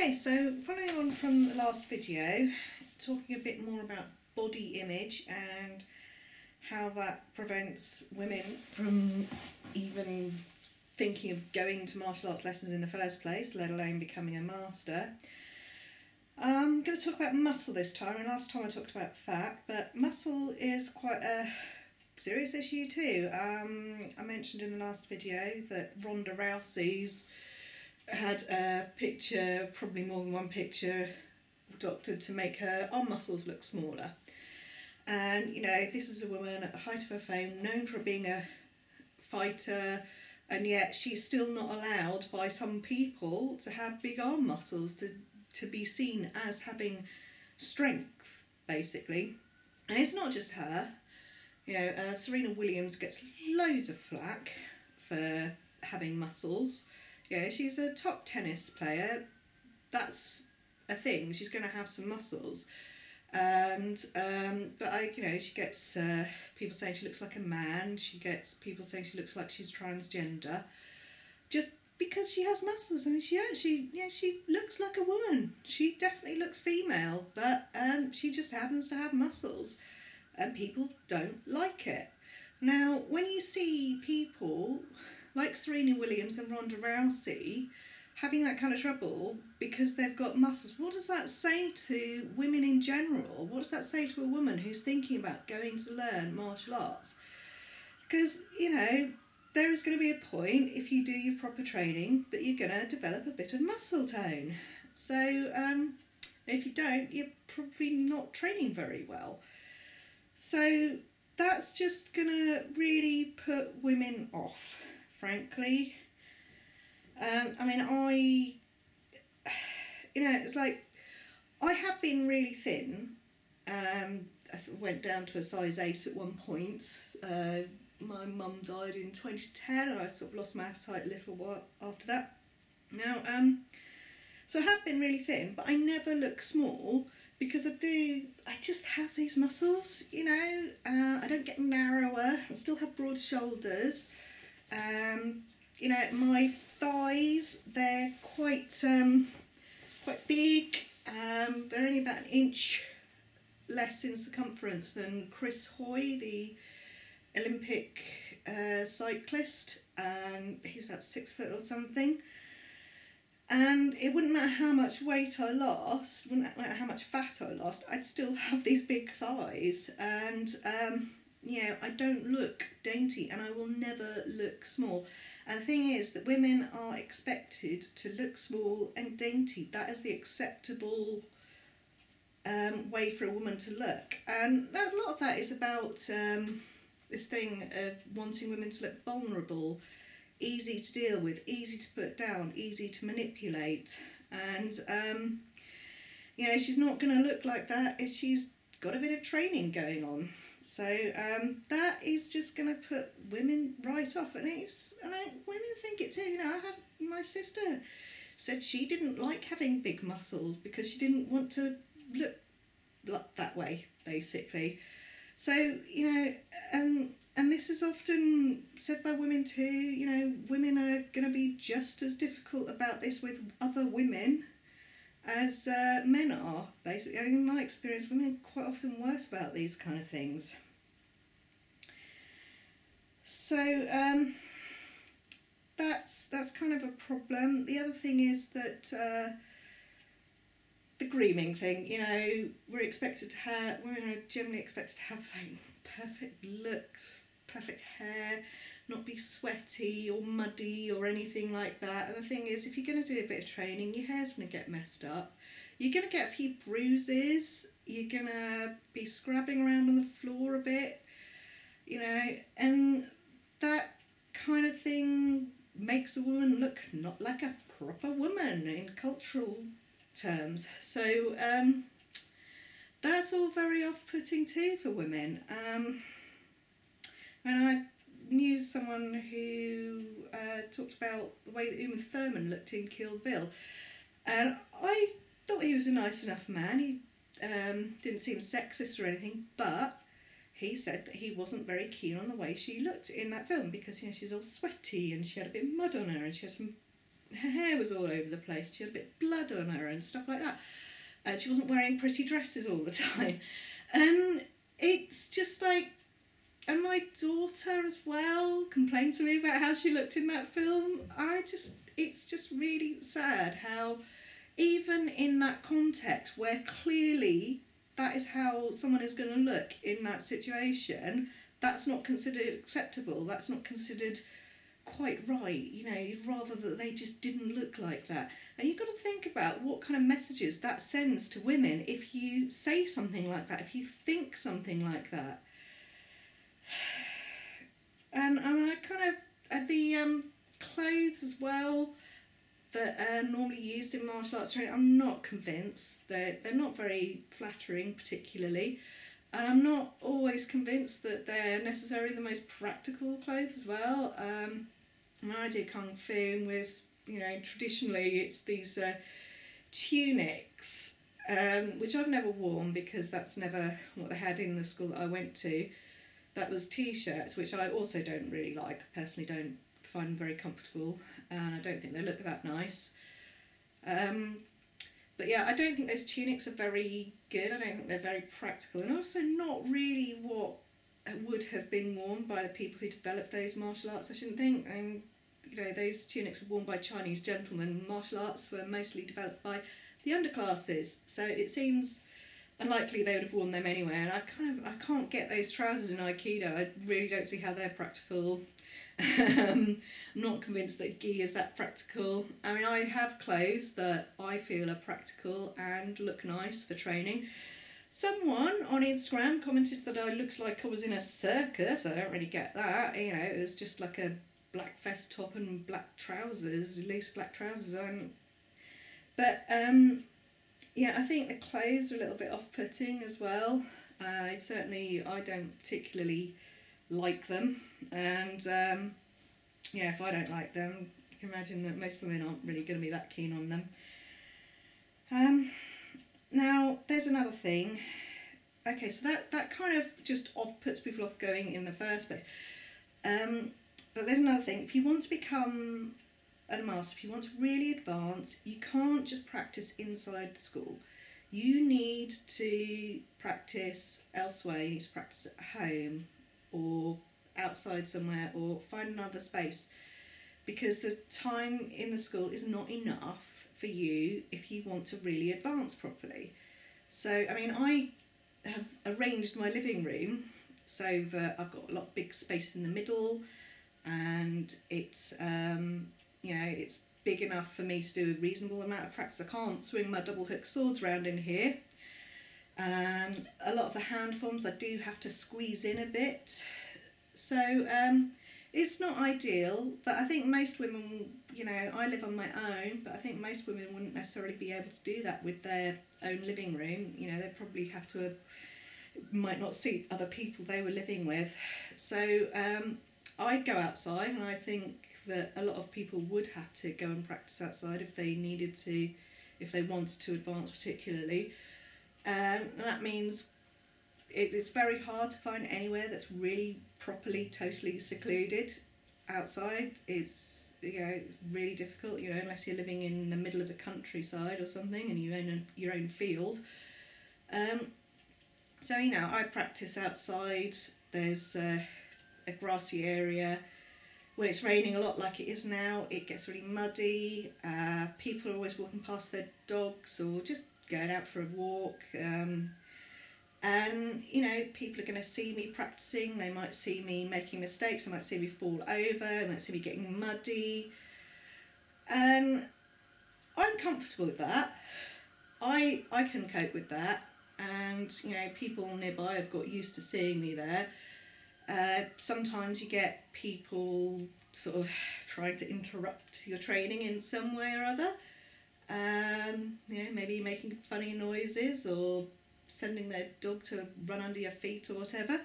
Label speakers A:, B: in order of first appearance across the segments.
A: Okay, so following on from the last video, talking a bit more about body image and how that prevents women from even thinking of going to martial arts lessons in the first place, let alone becoming a master. I'm going to talk about muscle this time, and last time I talked about fat, but muscle is quite a serious issue too. I mentioned in the last video that Ronda Rousey's had a picture, probably more than one picture, doctored to make her arm muscles look smaller. And you know, this is a woman at the height of her fame, known for being a fighter, and yet she's still not allowed by some people to have big arm muscles, to be seen as having strength, basically. And it's not just her. You know, Serena Williams gets loads of flack for having muscles. You know, she's a top tennis player. That's a thing. She's going to have some muscles. And she gets people saying she looks like a man. She gets people saying she looks like she's transgender, just because she has muscles. I mean, she looks like a woman. She definitely looks female, but she just happens to have muscles, and people don't like it. Now, when you see people like Serena Williams and Ronda Rousey having that kind of trouble because they've got muscles, what does that say to women in general? What does that say to a woman who's thinking about going to learn martial arts? Because, you know, there is going to be a point, if you do your proper training, that you're going to develop a bit of muscle tone. So if you don't, you're probably not training very well. So that's just going to really put women off, frankly. It's like, I have been really thin. I sort of went down to a size 8 at one point. My mum died in 2010, and I sort of lost my appetite a little while after that. Now, so I have been really thin, but I never look small because I just have these muscles, you know. I don't get narrower. I still have broad shoulders. You know, my thighs, they're quite big. They're only about an inch less in circumference than Chris Hoy, the Olympic cyclist. He's about 6 foot or something. And it wouldn't matter how much weight I lost, wouldn't matter how much fat I lost, I'd still have these big thighs. And I don't look dainty, and I will never look small. And the thing is that women are expected to look small and dainty. That is the acceptable way for a woman to look. And a lot of that is about this thing of wanting women to look vulnerable, easy to deal with, easy to put down, easy to manipulate. And, she's not going to look like that if she's got a bit of training going on. So that is just going to put women right off, and women think it too. You know, I had my sister said she didn't like having big muscles because she didn't want to look that way, basically. So and this is often said by women too. You know, women are going to be just as difficult about this with other women as men are, basically. In my experience, women are quite often worse about these kind of things. So that's kind of a problem. The other thing is that the grooming thing. You know, women are generally expected to have like perfect looks, perfect hair, not be sweaty or muddy or anything like that. And the thing is, if you're going to do a bit of training, your hair's going to get messed up. You're going to get a few bruises. You're going to be scrabbling around on the floor a bit, you know, and that kind of thing makes a woman look not like a proper woman in cultural terms. So that's all very off-putting too for women. And I knew someone who talked about the way that Uma Thurman looked in Kill Bill, and I thought he was a nice enough man. He didn't seem sexist or anything, but he said that he wasn't very keen on the way she looked in that film because, you know, she was all sweaty and she had a bit of mud on her and she had some her hair was all over the place, she had a bit of blood on her and stuff like that. And she wasn't wearing pretty dresses all the time. And it's just like, and my daughter as well complained to me about how she looked in that film. It's just really sad how even in that context where clearly that is how someone is going to look in that situation, that's not considered acceptable, that's not considered quite right, you know, you'd rather that they just didn't look like that. And you've got to think about what kind of messages that sends to women if you say something like that, if you think something like that. And I kind of, the clothes as well that are normally used in martial arts training, I'm not convinced. They're not very flattering particularly. And I'm not always convinced that they're necessarily the most practical clothes as well. When I do Kung Fu with, you know, traditionally it's these tunics, which I've never worn because that's never what they had in the school that I went to. That was t-shirts, which I also don't really like. I personally don't find them very comfortable, and I don't think they look that nice. But yeah, I don't think those tunics are very good. I don't think they're very practical, and also not really what would have been worn by the people who developed those martial arts, I shouldn't think. And you know, those tunics were worn by Chinese gentlemen. Martial arts were mostly developed by the underclasses, so it seems unlikely they would have worn them anyway. And I can't get those trousers in Aikido. I really don't see how they're practical. I'm not convinced that gi is that practical. I mean, I have clothes that I feel are practical and look nice for training. Someone on Instagram commented that I looked like I was in a circus. I don't really get that. You know, it was just like a black vest top and black trousers, loose black trousers on. But yeah, I think the clothes are a little bit off-putting as well. I don't particularly like them, and yeah, if I don't like them, you can imagine that most women aren't really going to be that keen on them. Now, there's another thing. Okay, so that kind of just puts people off going in the first place. But there's another thing. If you want to become a master, if you want to really advance, you can't just practice inside the school. You need to practice elsewhere. You need to practice at home or outside somewhere, or find another space, because the time in the school is not enough for you if you want to really advance properly. So, I mean, I have arranged my living room so that I've got a lot of big space in the middle, and it's you know, it's big enough for me to do a reasonable amount of practice. I can't swing my double hook swords around in here. A lot of the hand forms I do have to squeeze in a bit. So it's not ideal, but I think most women, you know, I live on my own, but I think most women wouldn't necessarily be able to do that with their own living room. You know, they'd probably have to, might not suit other people they were living with. So I'd go outside, and I think that a lot of people would have to go and practice outside if they needed to, if they wanted to advance particularly. And that means it's very hard to find anywhere that's really properly, totally secluded outside. It's, you know, it's really difficult, you know, unless you're living in the middle of the countryside or something and you own your own field. So, you know, I practice outside. There's a grassy area. When it's raining a lot like it is now, it gets really muddy. People are always walking past their dogs or just going out for a walk. And, you know, people are going to see me practicing. They might see me making mistakes. They might see me fall over. They might see me getting muddy. And I'm comfortable with that. I can cope with that. And, you know, people nearby have got used to seeing me there. Sometimes you get people sort of trying to interrupt your training in some way or other. You know, maybe making funny noises or sending their dog to run under your feet or whatever.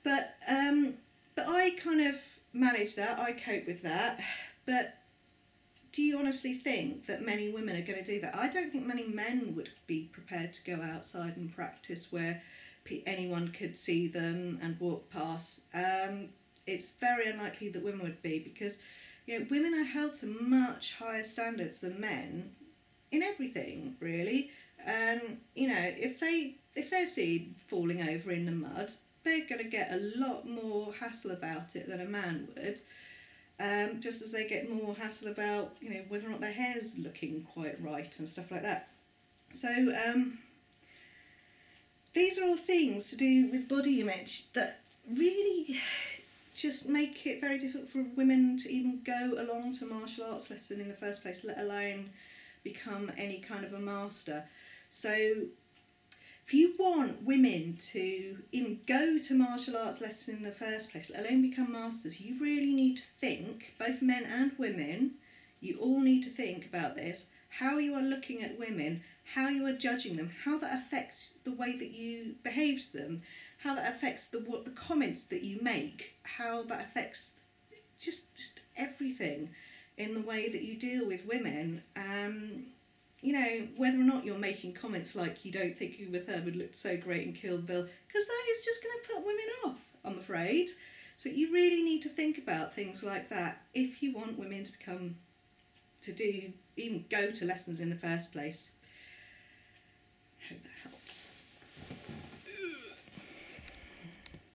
A: But I kind of manage that. I cope with that. But do you honestly think that many women are going to do that? I don't think many men would be prepared to go outside and practice where anyone could see them and walk past. It's very unlikely that women would be, because You know, women are held to much higher standards than men in everything, really. And you know, if they're seen falling over in the mud, they're going to get a lot more hassle about it than a man would. Just as they get more hassle about, you know, whether or not their hair's looking quite right and stuff like that. So these are all things to do with body image that really just make it very difficult for women to even go along to a martial arts lesson in the first place, let alone become any kind of a master. So if you want women to even go to martial arts lessons in the first place, let alone become masters, you really need to think, both men and women, you all need to think about this, how you are looking at women, how you are judging them, how that affects the way that you behave to them, how that affects the comments that you make, how that affects just everything in the way that you deal with women. You know, whether or not you're making comments like you don't think Uma Thurman looked so great in Kill Bill, because that is just going to put women off, I'm afraid. So you really need to think about things like that if you want women to even go to lessons in the first place. I hope that helps.